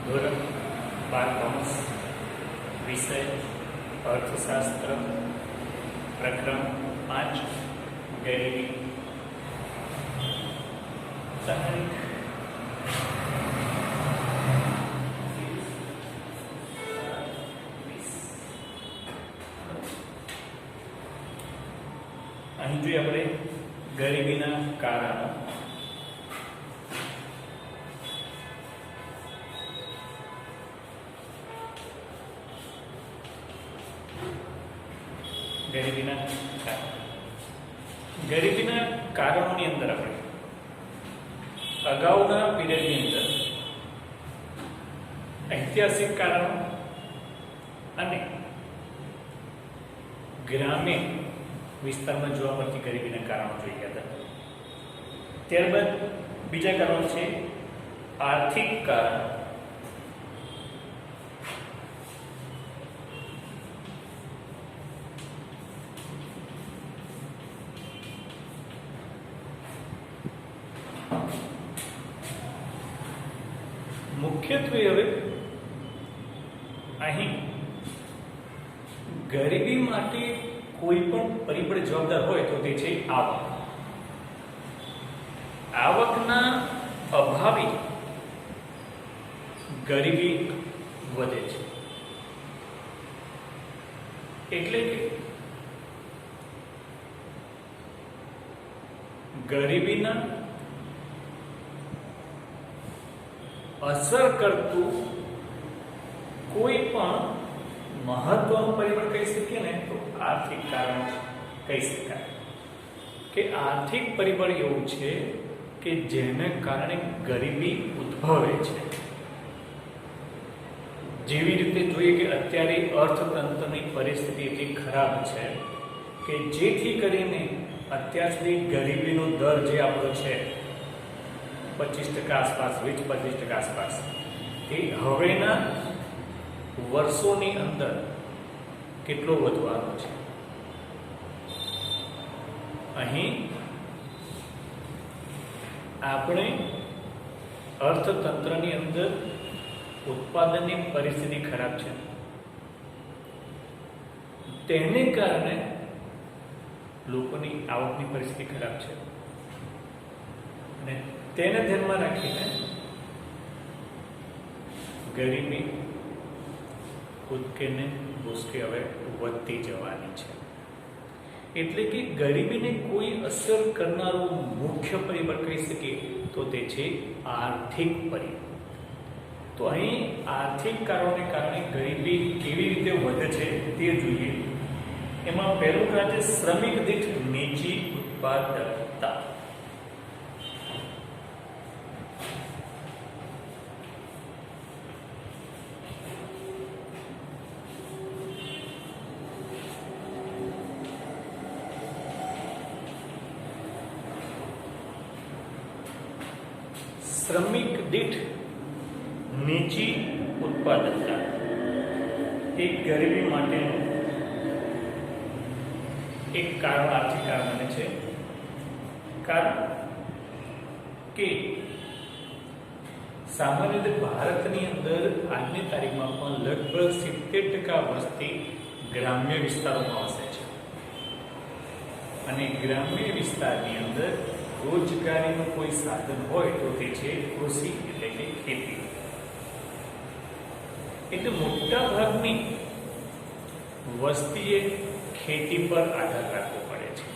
ધોરણ 12 કોમર્સ, વિષય અર્થશાસ્ત્ર, પ્રકરણ 5 ગરીબી. તારીખ અહીં જોઈએ આપણે ગરીબીના કારણો. ગરીબીના કારણોની અંદર આપણે અગાઉના પીરિયડની અંદર ઐતિહાસિક કારણો અને ગ્રામ્ય વિસ્તારમાં જોવા મળતી ગરીબીના કારણો જોઈ ગયા હતા. ત્યારબાદ બીજા કારણો છે આર્થિક કારણ. મુખ્યત્વે હવે અહીં ગરીબી માટે કોઈ પણ પરિબળ જવાબદાર હોય તો તે છે આવક. આવકના અભાવે ગરીબી વધે છે. એટલે કે ગરીબીના અસર કરતું કોઈ પણ મહત્વનું પરિબળ કહી શકીએ ને તો આર્થિક કારણ કહી શકાય. કે આર્થિક પરિબળ એવું છે કે જેને કારણે ગરીબી ઉદ્ભવે છે. જેવી રીતે જોઈએ કે અત્યારે અર્થતંત્રની પરિસ્થિતિ એટલી ખરાબ છે કે જેથી કરીને અત્યાર સુધી ગરીબીનો દર જે આપણો છે 25% આસપાસ, 20-25% આસપાસ, એ હવેના વર્ષોની અંદર કેટલો વધવાનો છે. અહીં આપણે અર્થતંત્રની અંદર ઉત્પાદનની પરિસ્થિતિ ખરાબ છે. તેને કારણે લોકોની આવકની પરિસ્થિતિ ખરાબ છે અને તેને ધ્યાનમાં રાખીને ગરીબી કૂદકે ને ભૂસકે હવે વધતી જવાની છે. એટલે કે ગરીબીને કોઈ અસર કરનારું મુખ્ય પરિબળ કહી શકીએ તો તે છે આર્થિક પરિબળ. તો અહીં આર્થિક કારણોને કારણે ગરીબી કેવી રીતે વધે છે તે જોઈએ. એમાં પહેલું કારણ છે શ્રમિક દીઠ નીચી ઉત્પાદકતા. શ્રમિક દીઠ નીચી ઉત્પાદકતા એ ગરીબી માટેનું એક કારણ, આર્થિક કારણ બને છે. કારણ કે સામાન્ય રીતે ભારતની અંદર આજની તારીખમાં પણ લગભગ 70% વસ્તી ગ્રામ્ય વિસ્તારોમાં વસે છે અને ગ્રામ્ય વિસ્તારની અંદર રોજગારીનું કોઈ સાધન હોય તો તે છે કૃષિ એટલે કે ખેતી. એટલે મોટા ભાગની વસ્તીએ ખેતી પર આધાર રાખવો પડે છે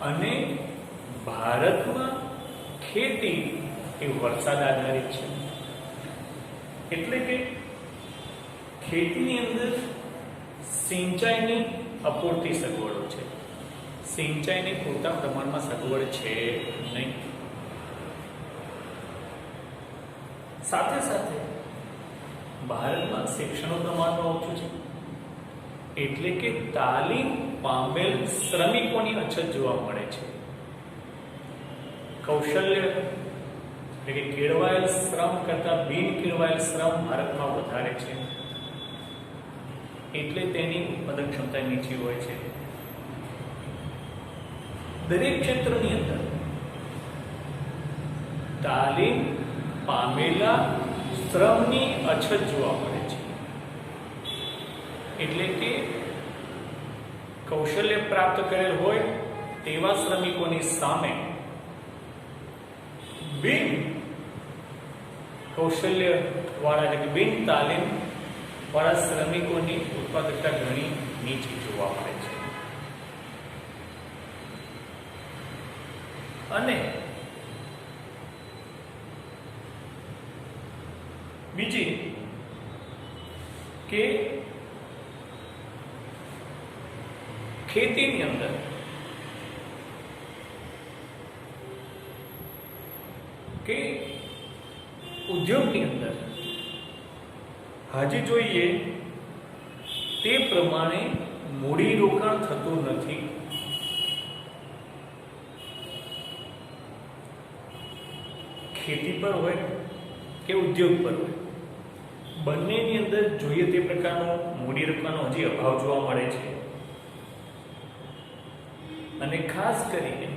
અને ભારતમાં ખેતી એ વરસાદ આધારિત છે. એટલે કે ખેતીની અંદર સિંચાઈની અપૂરતી સગવડો છે. સિંચાઈની પૂરતા પ્રમાણમાં સગવડ છે નહીં. સાથે સાથે ભારતમાં શિક્ષણનું પ્રમાણ ઓછું છે. એટલે કે તાલીમ પામેલ શ્રમિકોની અછત જોવા મળે છે. કૌશલ્ય એટલે કે કેળવાયેલ શ્રમ કરતાં બિન કેળવાયેલ શ્રમ ભારતમાં વધારે છે. એટલે તેની ઉત્પાદન ક્ષમતા નીચી હોય છે. દરેક ક્ષેત્રની અંદર તાલીમ પામેલા શ્રમની અછત જોવા મળે છે. એટલે કે કૌશલ્ય પ્રાપ્ત કરેલ હોય તેવા શ્રમિકોની સામે બિન કૌશલ્ય વાળા એટલે કે બિન તાલીમ વાળા શ્રમિકોની ઉત્પાદકતા ઘણી નીચી જોવા મળે છે. અને બીજી કે ખેતીની અંદર કે ઉદ્યોગની અંદર હાજી જોઈએ તે પ્રમાણે મૂડી રોકાણ થતું નથી. ખેતી પર હોય કે ઉદ્યોગ પર હોય, બંનેની અંદર જોઈએ તે પ્રકારનો મૂડી રોકાણનો હજી અભાવ જોવા મળે છે. અને ખાસ કરીને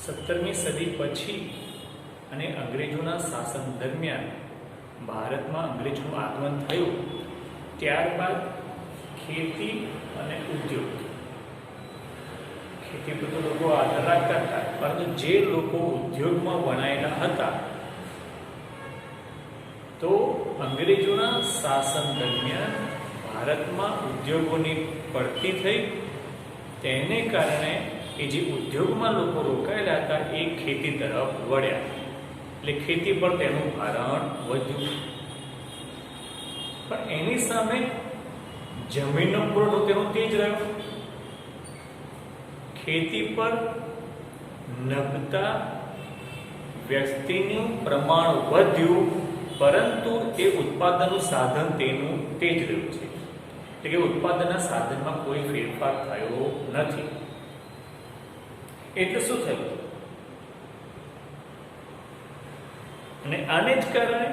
17મી સદી પછી અને અંગ્રેજોના શાસન દરમિયાન ભારતમાં અંગ્રેજોનું આગમન થયું, ત્યારબાદ ખેતી અને ઉદ્યોગ, ખેતી પર તો લોકો આધાર રાખતા હતા, પરંતુ જે લોકો ઉદ્યોગમાં વણાયેલા હતા તો અંગ્રેજોના શાસન દરમિયાન ભારતમાં ઉદ્યોગોની પડતી થઈ. તેને કારણે એ જે ઉદ્યોગમાં લોકો રોકાયેલા હતા એ ખેતી તરફ વળ્યા, એટલે ખેતી પર તેનું ભારણ વધ્યું. પણ એની સામે જમીનનો પુરવઠો તેનો તે જ રહ્યો. ખેતી પર નભતા વ્યક્તિનું પ્રમાણ વધ્યું, પરંતુ એ ઉત્પાદનનું સાધન તેનું તે જ રહ્યું છે. એટલે કે ઉત્પાદનના સાધનમાં કોઈ ફેરફાર થયો નથી. એટલે શું થયું? અને આને જ કારણે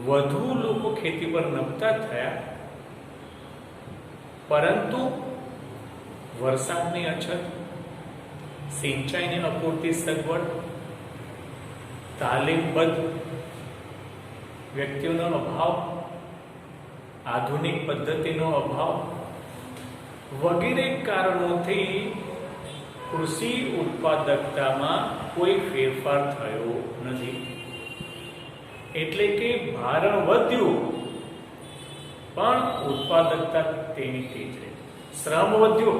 વધુ લોકો ખેતી પર નભતા થયા, પરંતુ વરસાદની અછત, સિંચાઈની અપૂરતી સગવડ, તાલીમબદ્ધ વ્યક્તિઓનો અભાવ, આધુનિક પદ્ધતિનો અભાવ વગેરે કારણોથી કૃષિ ઉત્પાદકતામાં કોઈ ફેરફાર થયો નથી. એટલે કે ભારણ વધ્યું પણ ઉત્પાદકતા તેની તે જ રહી. શ્રમ વધ્યો,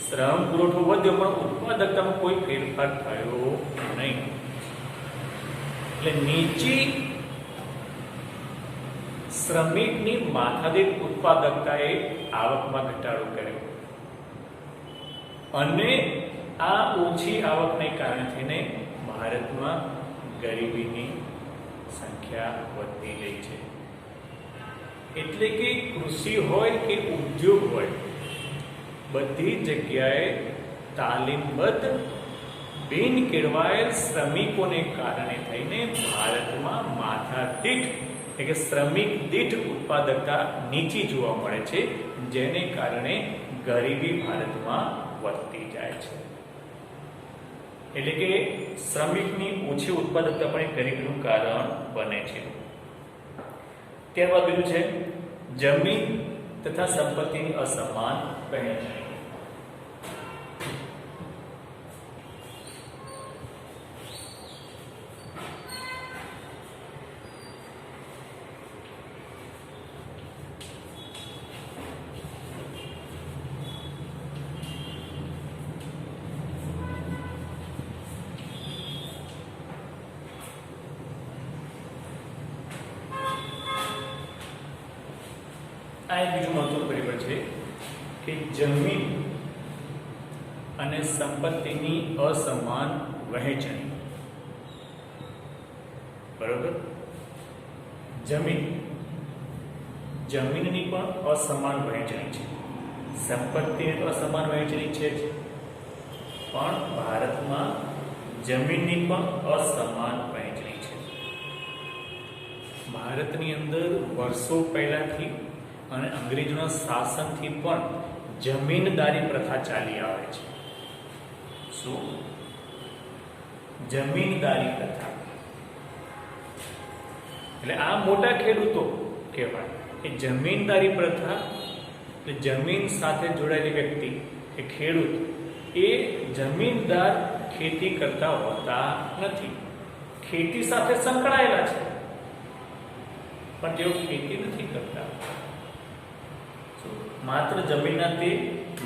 શ્રમ પુરવઠો વધ્યો, પણ ઉત્પાદકતામાં કોઈ ફેરફાર થયો નહીં. એટલે નીચી શ્રમિકની માથાદીઠ ઉત્પાદકતાએ આવકમાં ઘટાડો કર્યો, અને આ ઓછી આવકને કારણે થઈને ભારતમાં ગરીબીની સંખ્યા વધતી ગઈ છે. એટલે કે કૃષિ હોય કે ઉદ્યોગ હોય, બધી જગ્યાએ તાલીમબદ્ધ બિન કેળવાયેલ શ્રમિકોને કારણે થઈને ભારતમાં માથાદીઠ એટલે કે શ્રમિક દીઠ ઉત્પાદકતા નીચી જોવા મળે છે, જેને કારણે ગરીબી ભારતમાં વધતી જાય છે. એટલે કે શ્રમિકની ઓછી ઉત્પાદકતા પણ ગરીબીનું કારણ બને છે. ત્યારબાદ બીજું છે જમીન તથા સંપત્તિની અસમાન વહેંચણી. આ એક બીજું મહત્વનું પરિબળ છે કે જમીન અને સંપત્તિની અસમાન વહેંચણી. બરોબર? જમીનની પણ અસમાન વહેંચણી છે, સંપત્તિની તો અસમાન વહેંચણી છે જ, પણ ભારતમાં જમીનની પણ અસમાન વહેંચણી છે. ભારતની અંદર વર્ષો પહેલાથી અને અંગ્રેજોના શાસનથી પણ જમીનદારી પ્રથા ચાલી આવે છે. શું? જમીનદારી પ્રથા. એટલે આ મોટા ખેડૂતો કહેવાય. એ જમીનદારી પ્રથા એટલે જમીન સાથે જોડાયેલી વ્યક્તિ એ ખેડૂત એ જમીનદાર ખેતી કરતા હોતા નથી. ખેતી સાથે સંકળાયેલા છે પણ તેઓ ખેતી નથી કરતા. માત્ર જમીનના તે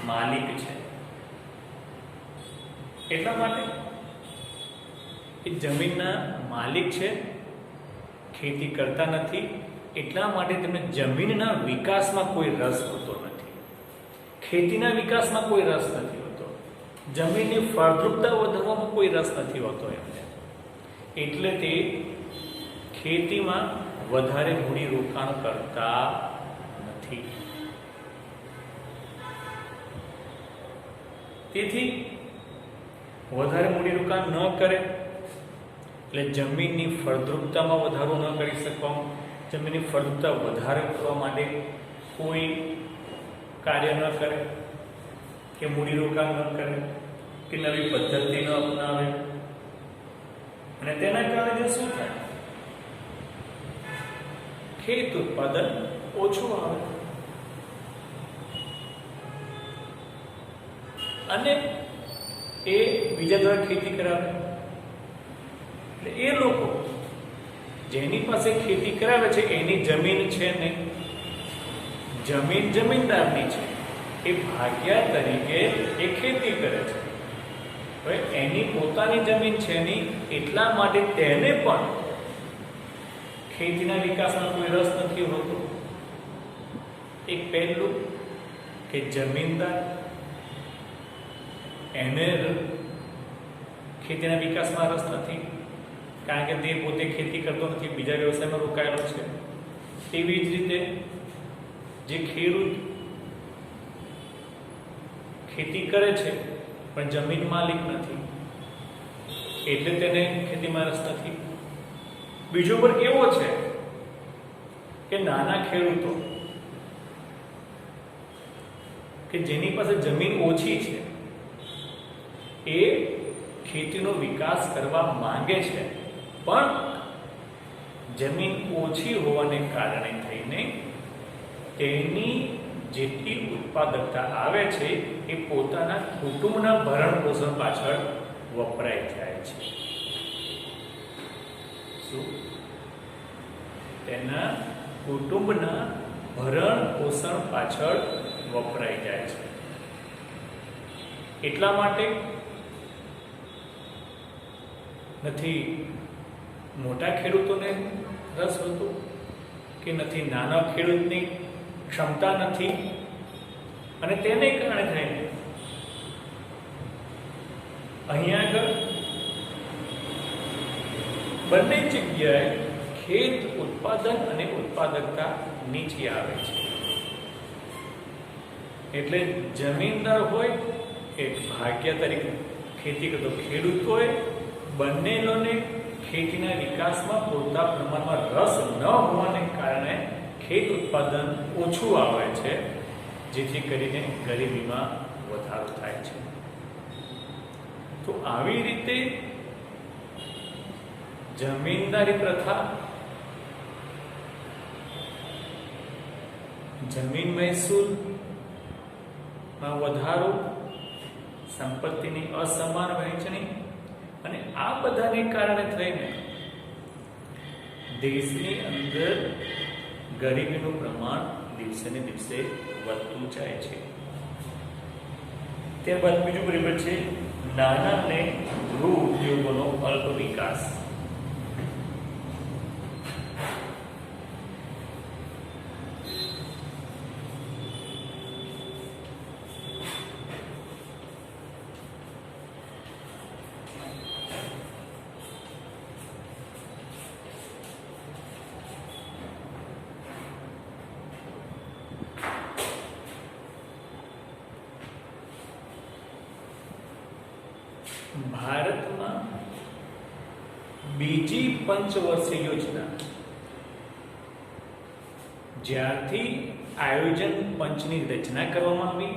માલિક છે. એટલા માટે એ જમીનના માલિક છે, ખેતી કરતા નથી. એટલા માટે તેમને જમીનના વિકાસમાં કોઈ રસ હોતો નથી. ખેતીના વિકાસમાં કોઈ રસ નથી હોતો. જમીનની ફળદ્રુપતા વધારવામાં કોઈ રસ નથી હોતો એમને. એટલે તે ખેતીમાં વધારે મૂડી રોકાણ કરતા નથી. તેથી વધારે મૂડી રોકાણ ન કરે એટલે જમીનની ફળદ્રુપતામાં વધારો ન કરી શકવા, જમીનની ફળદ્રુપતા વધારે કરવા માટે કોઈ કાર્ય ન કરે કે મૂડી રોકાણ ન કરે કે નવી પદ્ધતિ ન અપનાવે અને તેના કારણે શું થાય? ખેત ઉત્પાદન ઓછું આવે અને એ બીજા દ્વારા ખેતી કરાવે. એટલે એ લોકો જેની પાસે ખેતી કરાવે છે એની જમીન છે નહીં, જમીન જમીનદારની છે, એ ભાગ્યા તરીકે એ ખેતી કરે છે. હવે એની પોતાની જમીન છે નહીં, એટલા માટે તેને પણ ખેતીના વિકાસમાં કોઈ રસ નથી હોતો. એક પહેલું કે જમીનદાર એને ખેતીના વિકાસમાં રસ નથી, કારણ કે તે પોતે ખેતી કરતો નથી, બીજા વ્યવસાયમાં રોકાયેલો છે. તેવી જ રીતે જે ખેડૂત ખેતી કરે છે પણ જમીન માલિક નથી એટલે તેને ખેતીમાં રસ નથી. બીજો વર્ગ એવો છે કે નાના ખેડૂતો કે જેની પાસે જમીન ઓછી છે, એ ખેતીનો વિકાસ કરવા માંગે છે પણ જમીન ઓછી હોવાને કારણે થઈને તેની જેટલી ઉત્પાદકતા આવે છે એ પોતાના કુટુંબના ભરણ પોષણ પાછળ વપરાઈ જાય છે. શું? તેના કુટુંબના ભરણ પોષણ પાછળ વપરાઈ જાય છે. એટલા માટે નથી મોટા ખેડૂતોને રસ હોતો કે નથી નાના ખેડૂતની ક્ષમતા નથી અને તેને કારણે થઈને અહીંયા આગળ બંને જગ્યાએ ખેત ઉત્પાદન અને ઉત્પાદકતા નીચે આવે છે. એટલે જમીનદાર હોય કે ભાગ્યા તરીકે ખેતી કરતો ખેડૂત હોય, બંનેને ખેતીના વિકાસમાં પૂરતા પ્રમાણમાં રસ ન હોવાને કારણે ખેત ઉત્પાદન ઓછું આવે છે, જેથી કરીને ગરીબીમાં વધારો થાય છે. તો આવી રીતે જમીનદારી પ્રથા જમીન મહેસૂલમાં વધારો, સંપત્તિની અસમાન વહેંચણી અને આ બધાને કારણે થઈને દેશની અંદર ગરીબીનું પ્રમાણ દિવસે ને દિવસે વધતું જાય છે. ત્યારબાદ બીજું પરિબળ છે નાના અને ગૃહ ઉદ્યોગોનો અલ્પ વિકાસ. ભારતમાં બીજી પંચવર્ષીય યોજના જ્યારથી આયોજન પંચની રચના કરવામાં આવી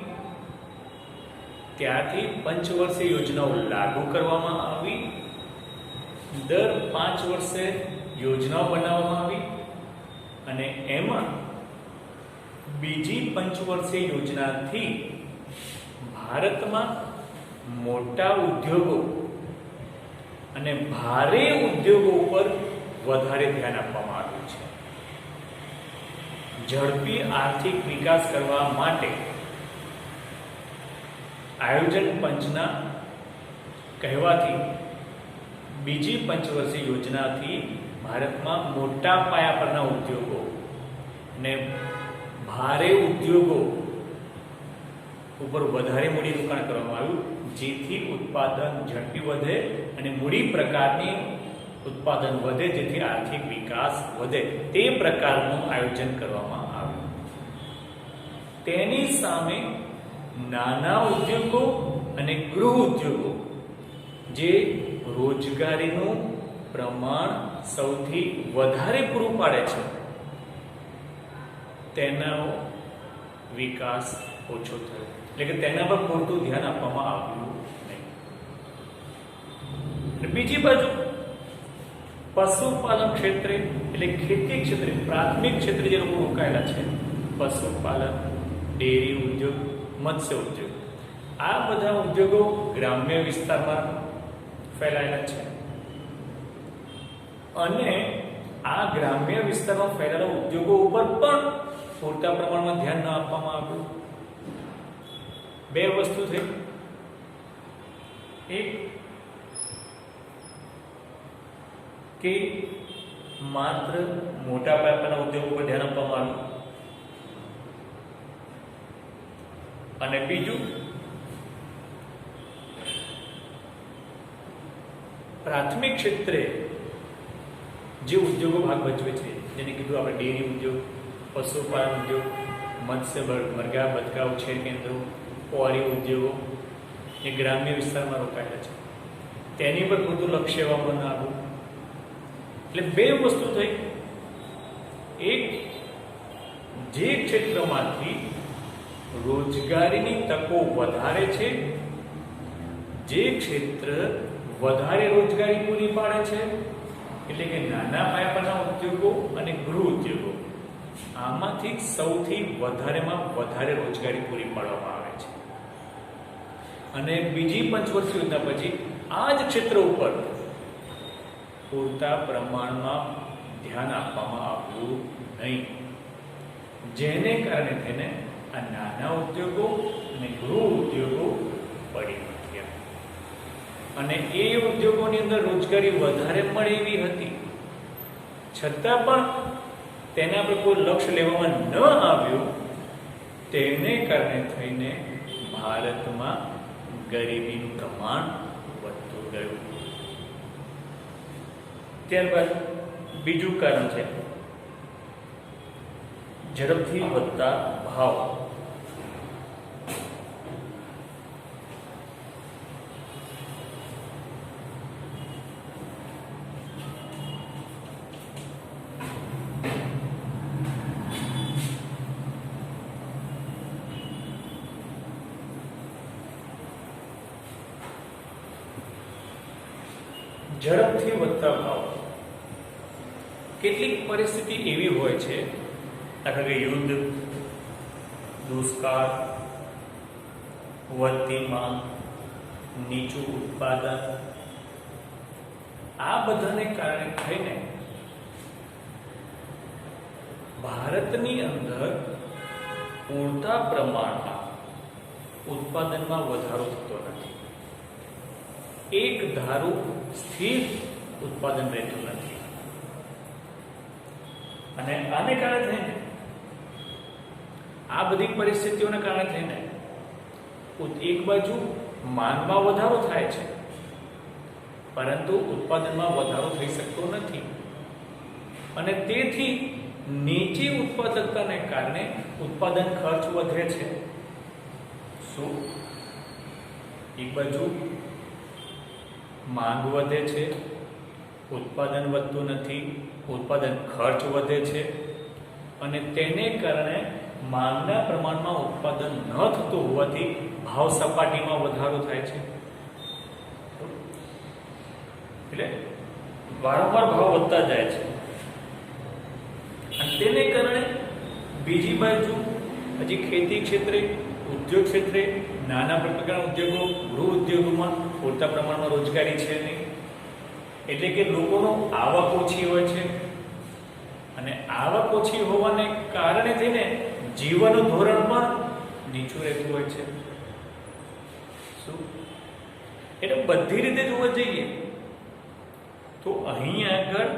ત્યારથી પંચવર્ષીય યોજનાઓ લાગુ કરવામાં આવી, દર 5 વર્ષે યોજનાઓ બનાવવામાં આવી અને એમાં બીજી પંચવર્ષીય યોજનાથી ભારતમાં મોટા ઉદ્યોગો અને ભારે ઉદ્યોગો ઉપર વધારે ધ્યાન આપવામાં આવ્યું છે. ઝડપી આર્થિક વિકાસ કરવા માટે આયોજન પંચના કહેવાથી બીજી પંચવર્ષીય યોજનાથી ભારતમાં મોટા પાયા પરના ઉદ્યોગો અને ભારે ઉદ્યોગો ઉપર વધારે મૂડીરોકાણ કરવામાં આવ્યું, જેથી ઉત્પાદન ઝડપી વધે અને મૂડી પ્રકારની ઉત્પાદન વધે, જેથી આર્થિક વિકાસ વધે, તે પ્રકારનું આયોજન કરવામાં આવ્યું. તેની સામે નાના ઉદ્યોગો અને ગૃહ ઉદ્યોગો જે રોજગારીનું પ્રમાણ સૌથી વધારે પૂરું પાડે છે, તેનો વિકાસ ઓછો થયો, એટલે કે તેના પર પૂરતું ધ્યાન આપવામાં આવ્યું નહીં. બીજી બાજુ પશુપાલન ક્ષેત્રે એટલે ખેતી ક્ષેત્રે, પ્રાથમિક ક્ષેત્રે જે લોકો રોકાયેલા છે, પશુપાલન, ડેરી ઉદ્યોગ, મત્સ્ય ઉદ્યોગ, આ બધા ઉદ્યોગો ગ્રામ્ય વિસ્તારમાં ફેલાયેલા છે અને આ ગ્રામ્ય વિસ્તારમાં ફેલાયેલા ઉદ્યોગો ઉપર પણ પૂરતા પ્રમાણમાં ધ્યાન ન આપવામાં આવ્યું. બે વસ્તુ થઈ. એક કે માત્ર મોટા પાયાના ઉદ્યોગો પર ધ્યાન આપવામાં આવ્યું અને બીજું પ્રાથમિક ક્ષેત્રે જે ઉદ્યોગો ભાગ ભજવે છે, જેને કીધું આપણે ડેરી ઉદ્યોગ, પશુપાલન ઉદ્યોગ, મત્સ્ય મરઘા બતકા ઉછેર કેન્દ્રો, પોરી ઉદ્યોગો એ ગ્રામ્ય વિસ્તારમાં રોકાયેલા છે, તેની પર પૂરતું લક્ષ્ય આપવામાં આવ્યું. એટલે બે વસ્તુ થઈ. એક, જે ક્ષેત્રમાંથી રોજગારીની તકો વધારે છે, જે ક્ષેત્ર વધારે રોજગારી પૂરી પાડે છે, એટલે કે નાના પાયા પરના ઉદ્યોગો અને ગૃહ ઉદ્યોગો, આમાંથી સૌથી વધારેમાં વધારે રોજગારી પૂરી પાડવામાં આવે છે. અને બીજી પંચવર્ષીય યોજના પછી આ જ ક્ષેત્ર ઉપર પૂરતા પ્રમાણમાં ધ્યાન આપવામાં આવ્યું નહીં, જેને કારણે તેને આ નાના ઉદ્યોગો અને ગૃહ ઉદ્યોગો પડી ગયા અને એ ઉદ્યોગોની અંદર રોજગારી વધારે મળે એવી હતી, છતાં પણ તેના પર કોઈ લક્ષ્ય લેવામાં ન આવ્યું, તેને કારણે થઈને ભારતમાં ગરીબીનું પ્રમાણ વધતું ગયું. ત્યારબાદ બીજું કારણ છે ઝડપથી વધતા ભાવ. ઝડપથી વધતા ભાવ. કેટલીક પરિસ્થિતિ એવી હોય છે, દાખલા કે યુદ્ધ, દુષ્કાળ, વધતી માંગ, નીચું ઉત્પાદન, આ બધાને કારણે થઈને ભારતની અંદર પૂરતા પ્રમાણમાં ઉત્પાદનમાં વધારો થતો નથી, એક ધારું સ્થિર ઉત્પાદન રહેતું નથી. અને આને કારણે થઈને, આ બધી પરિસ્થિતિઓને કારણે થઈને એક બાજુ માંગમાં વધારો થાય છે, પરંતુ ઉત્પાદનમાં વધારો થઈ શકતો નથી અને તેથી નીચી ઉત્પાદકતાને કારણે ઉત્પાદન ખર્ચ વધે છે. શું? એક બાજુ માંગ વધે છે, ઉત્પાદન વધતું નથી, ઉત્પાદન ખર્ચ વધે છે અને તેને કારણે માંગના પ્રમાણમાં ઉત્પાદન ન થતું હોવાથી ભાવ સપાટીમાં વધારો થાય છે. એટલે વારંવાર ભાવ વધતા જાય છે અને તેને કારણે બીજી બાજુ હજી ખેતી ક્ષેત્રે, ઉદ્યોગ ક્ષેત્રે, નાના પ્રકારના ઉદ્યોગો, ગૃહ ઉદ્યોગોમાં પૂરતા પ્રમાણમાં રોજગારી છે નહીં. એટલે કે લોકોનો આવક ઓછી હોય છે અને આવક ઓછી હોવાને કારણે થઈને જીવનનું ધોરણ પણ નીચું રહેતું હોય છે. શું એટલે બધી રીતે જોવા જઈએ તો અહીં આગળ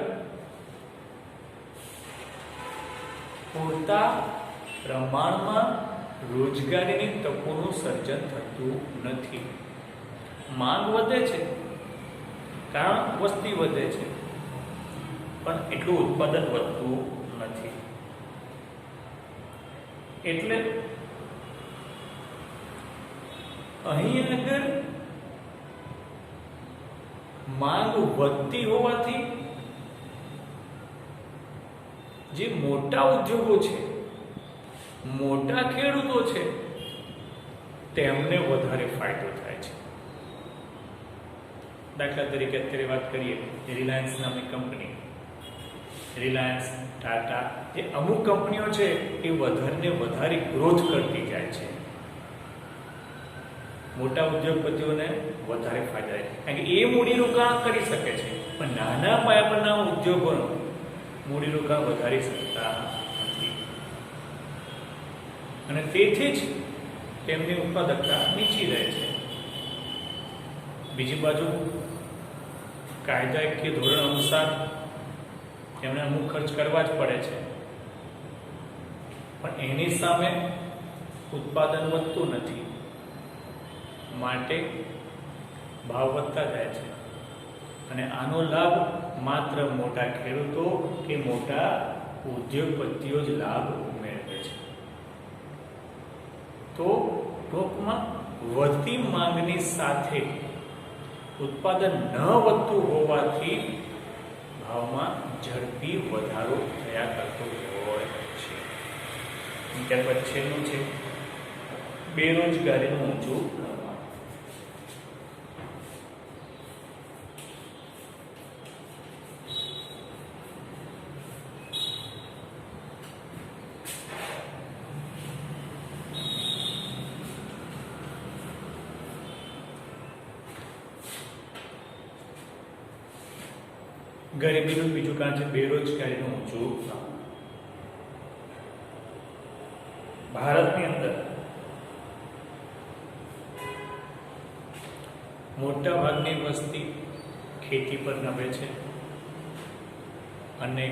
પૂરતા પ્રમાણમાં રોજગારીની તકોનું સર્જન થતું નથી. માંગ વધે છે કારણ વસ્તી વધે છે, પણ એટલું ઉત્પાદન વધતું નથી. એટલે અહીં આગળ માંગ વધતી હોવાથી જે મોટા ઉદ્યોગો છે, મોટા ખેડૂતો છે, તેમને વધારે ફાયદો થાય છે. દાખલા તરીકે અત્યારે વાત કરીએ રિલાયન્સ નામની કંપની, રિલાયન્સ, ટાટા, એ અમુક કંપનીઓ છે એ વધારે ને વધારે ગ્રોથ કરતી જાય છે. મોટા ઉદ્યોગપતિઓને વધારે ફાયદા થાય કારણ કે એ મૂડીરોકાણ કરી શકે છે, પણ નાના પાયા પરના ઉદ્યોગોનો મૂડીરોકાણ વધારી શકતા નથી અને તેથી જ તેમની ઉત્પાદકતા નીચી રહે છે. બીજી બાજુ કાયદાકીય ધોરણ અનુસાર તેમણે અમુક ખર્ચ કરવા જ પડે છે, પણ એની સામે ઉત્પાદન વધતું નથી, માટે ભાવ વધતા જાય છે અને આનો લાભ માત્ર મોટા ખેડૂતો કે મોટા ઉદ્યોગપતિઓ જ લાભ મેળવે છે. તો ટૂંકમાં વધતી માંગની સાથે ઉત્પાદન ન વધતું હોવાથી ભાવમાં ઝડપી વધારો થયા કરતો હોય છે. ત્યારબાદ છેલ્લું છે બેરોજગારીનું ઊંચું પ્રમાણ. ગરીબીનું બીજું કારણ છે બેરોજગારીનું ઊંચું પ્રમાણ. ભારતની અંદર મોટા ભાગની વસ્તી ખેતી પર નભે છે અને